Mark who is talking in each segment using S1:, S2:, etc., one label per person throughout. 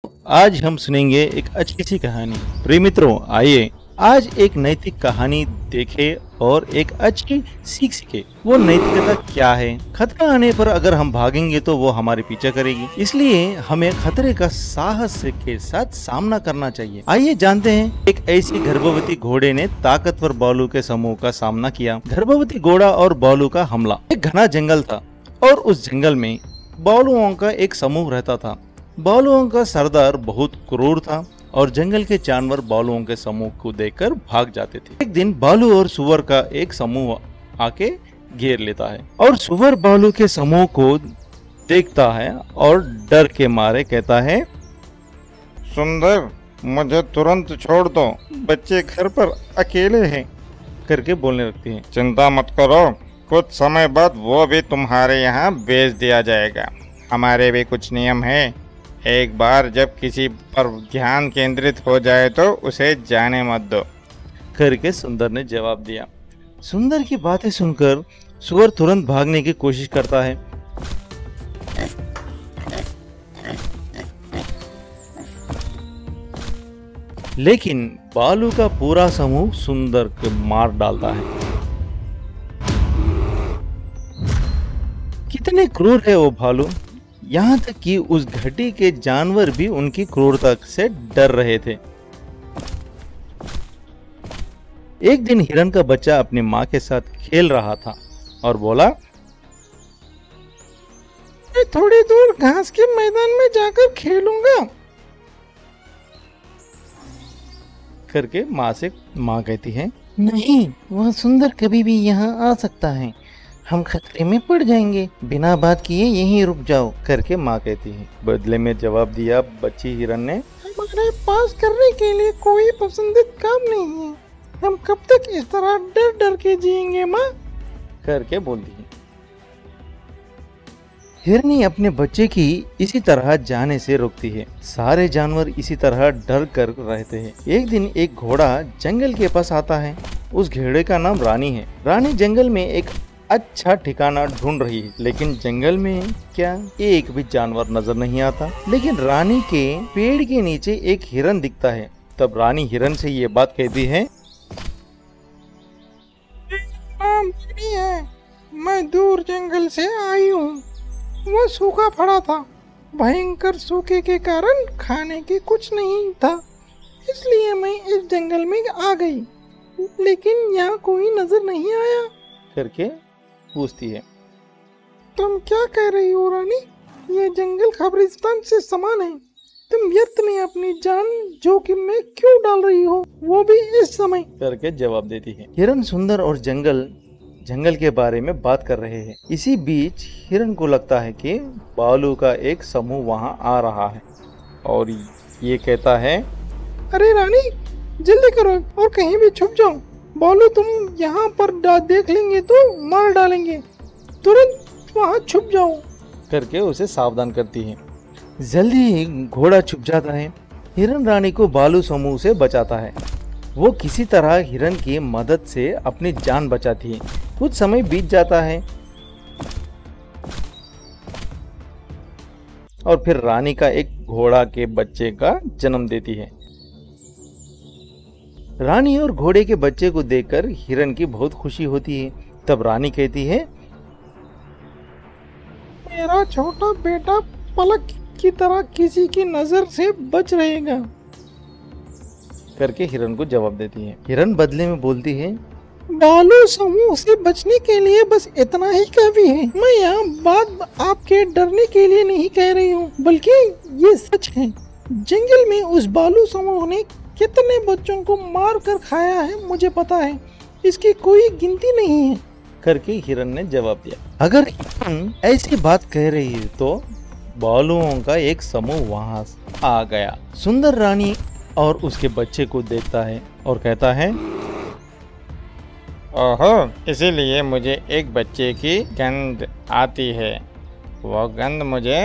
S1: आज हम सुनेंगे एक अच्छी सी कहानी। प्रिय मित्रों, आइए आज एक नैतिक कहानी देखें और एक अच्छी सीख सीखे। वो नैतिकता क्या है? खतरा आने पर अगर हम भागेंगे तो वो हमारे पीछे करेगी, इसलिए हमें खतरे का साहस के साथ सामना करना चाहिए। आइए जानते हैं। एक ऐसी गर्भवती घोड़े ने ताकतवर भालू के समूह का सामना किया। गर्भवती घोड़ा और भालू का हमला। एक घना जंगल था और उस जंगल में भालुओं का एक समूह रहता था। भालुओं का सरदार बहुत क्रूर था और जंगल के जानवर भालुओं के समूह को देखकर भाग जाते थे। एक दिन भालू और सुअर का एक समूह आके घेर लेता है और सुअर भालू के समूह को देखता है और डर के मारे कहता है,
S2: सुंदर, मुझे तुरंत छोड़ दो, बच्चे घर पर अकेले हैं।
S1: करके बोलने लगती है।
S2: चिंता मत करो, कुछ समय बाद वो भी तुम्हारे यहाँ बेच दिया जाएगा। हमारे भी कुछ नियम हैं। एक बार जब किसी पर ध्यान केंद्रित हो जाए तो उसे जाने मत दो।
S1: करके सुंदर ने जवाब दिया। सुंदर की बातें सुनकर सुअर तुरंत भागने की कोशिश करता है, लेकिन भालू का पूरा समूह सुंदर को मार डालता है। कितने क्रूर है वो भालू! यहाँ तक कि उस घाटी के जानवर भी उनकी क्रूरता से डर रहे थे। एक दिन हिरन का बच्चा अपनी माँ के साथ खेल रहा था और बोला, मैं थोड़ी दूर घास के मैदान में जाकर खेलूंगा। करके माँ कहती है, नहीं, वह सुंदर कभी भी यहाँ आ सकता है, हम खतरे में पड़ जाएंगे, बिना बात किए यहीं रुक जाओ। करके माँ कहती है। बदले में जवाब दिया बच्ची हिरन ने, हमारे पास करने के लिए कोई पसंदीदा काम नहीं है, हम कब तक इस तरह डर डर के जिएंगे माँ? करके बोलती है। हिरनी अपने बच्चे की इसी तरह जाने से रोकती है। सारे जानवर इसी तरह डर कर रहते हैं। एक दिन एक घोड़ा जंगल के पास आता है। उस घोड़े का नाम रानी है। रानी जंगल में एक अच्छा ठिकाना ढूंढ रही है, लेकिन जंगल में क्या एक भी जानवर नजर नहीं आता। लेकिन रानी के पेड़ के नीचे एक हिरन दिखता है। तब रानी हिरन से ये बात कहती है, मैं दूर जंगल से आई हूँ। वो सूखा पड़ा था, भयंकर सूखे के कारण खाने के कुछ नहीं था, इसलिए मैं इस जंगल में आ गई, लेकिन यहाँ कोई नजर नहीं आया। करके पूछती है, तुम क्या कह रही हो रानी? ये जंगल कब्रिस्तान से समान है, तुम व्यर्थ में अपनी जान जोखिम में क्यों डाल रही हो, वो भी इस समय? करके जवाब देती है। हिरन सुंदर और जंगल के बारे में बात कर रहे हैं। इसी बीच हिरन को लगता है कि भालू का एक समूह वहाँ आ रहा है और ये कहता है, अरे रानी, जल्दी करो और कहीं भी छुप जाओ, भालू तुम यहाँ पर देख लेंगे तो मार डालेंगे, तुरंत वहाँ छुप जाओ। करके उसे सावधान करती है। जल्दी ही घोड़ा छुप जाता है। हिरन रानी को भालू समूह से बचाता है। वो किसी तरह हिरन की मदद से अपनी जान बचाती है। कुछ समय बीत जाता है और फिर रानी का एक घोड़ा के बच्चे का जन्म देती है। रानी और घोड़े के बच्चे को देखकर हिरन की बहुत खुशी होती है। तब रानी कहती है, मेरा छोटा बेटा पलक की तरह किसी की नजर से बच रहेगा। करके हिरन को जवाब देती है। हिरन बदले में बोलती है, भालू समूह से बचने के लिए बस इतना ही काफी है। मैं यहाँ बात आपके डरने के लिए नहीं कह रही हूँ, बल्कि ये सच है। जंगल में उस भालू समूह ने कितने बच्चों को मार कर खाया है मुझे पता है, इसकी कोई गिनती नहीं है। करके हिरन ने जवाब दिया। अगर हिरन ऐसी बात कह रही है तो भालुओं का एक समूह वहां आ गया। सुंदर रानी और उसके बच्चे को देखता है और कहता है,
S2: ओहो, इसीलिए मुझे एक बच्चे की गंध आती है, वो गंध मुझे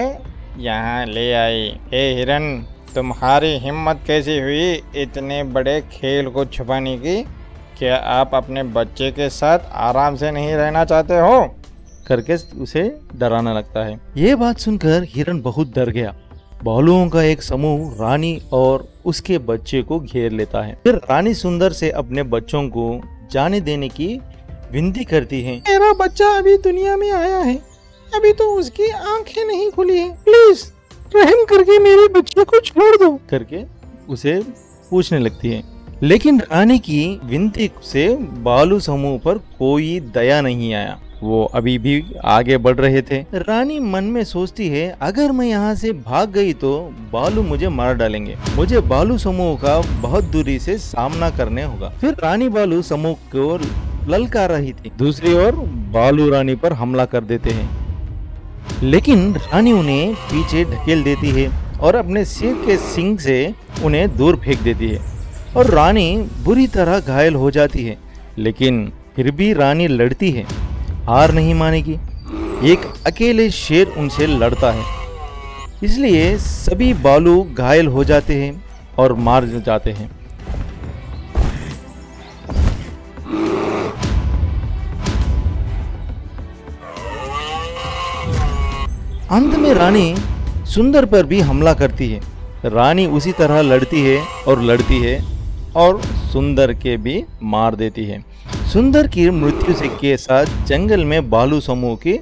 S2: यहाँ ले आई। हे हिरन, तुम्हारी हिम्मत कैसी हुई इतने बड़े खेल को छुपाने की? क्या आप अपने बच्चे के साथ आराम से नहीं रहना चाहते हो?
S1: करके उसे डराने लगता है। ये बात सुनकर हिरन बहुत डर गया
S3: भालुओं का एक समूह रानी और उसके बच्चे को घेर लेता है। फिर रानी सुंदर से अपने बच्चों को जाने देने की विनती करती है।
S1: मेरा बच्चा अभी दुनिया में आया है, अभी तो उसकी आंखें नहीं खुली है, प्लीज रहम करके मेरे बच्चे को छोड़ दो
S3: करके उसे पूछने लगती है। लेकिन रानी की विनती से भालू समूह पर कोई दया नहीं आया। वो अभी भी आगे बढ़ रहे थे। रानी मन में सोचती है, अगर मैं यहाँ से भाग गई तो भालू मुझे मार डालेंगे। मुझे भालू समूह का बहुत दूरी से सामना करने होगा। फिर रानी भालू समूह को ललकार रही थी। दूसरी ओर भालू रानी पर हमला कर देते हैं, लेकिन रानी उन्हें पीछे ढकेल देती है और अपने सिर के सींग से उन्हें दूर फेंक देती है और रानी बुरी तरह घायल हो जाती है। लेकिन फिर भी रानी लड़ती है, हार नहीं मानेगी। एक अकेले शेर उनसे लड़ता है, इसलिए सभी भालू घायल हो जाते हैं और मार जाते हैं। अंत में रानी सुंदर पर भी हमला करती है। रानी उसी तरह लड़ती है और सुंदर के भी मार देती है। सुंदर की मृत्यु से के साथ जंगल में भालू समूह की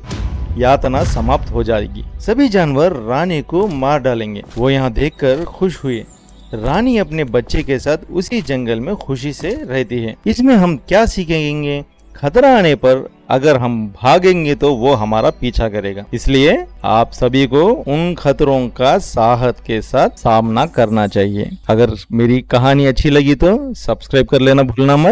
S3: यातना समाप्त हो जाएगी। सभी जानवर रानी को मार डालेंगे। वो यहाँ देखकर खुश हुए। रानी अपने बच्चे के साथ उसी जंगल में खुशी से रहती है। इसमें हम क्या सीखेंगे? खतरा आने पर अगर हम भागेंगे तो वो हमारा पीछा करेगा। इसलिए आप सभी को उन खतरों का साहस के साथ सामना करना चाहिए। अगर मेरी कहानी अच्छी लगी तो सब्सक्राइब कर लेना भूलना मत।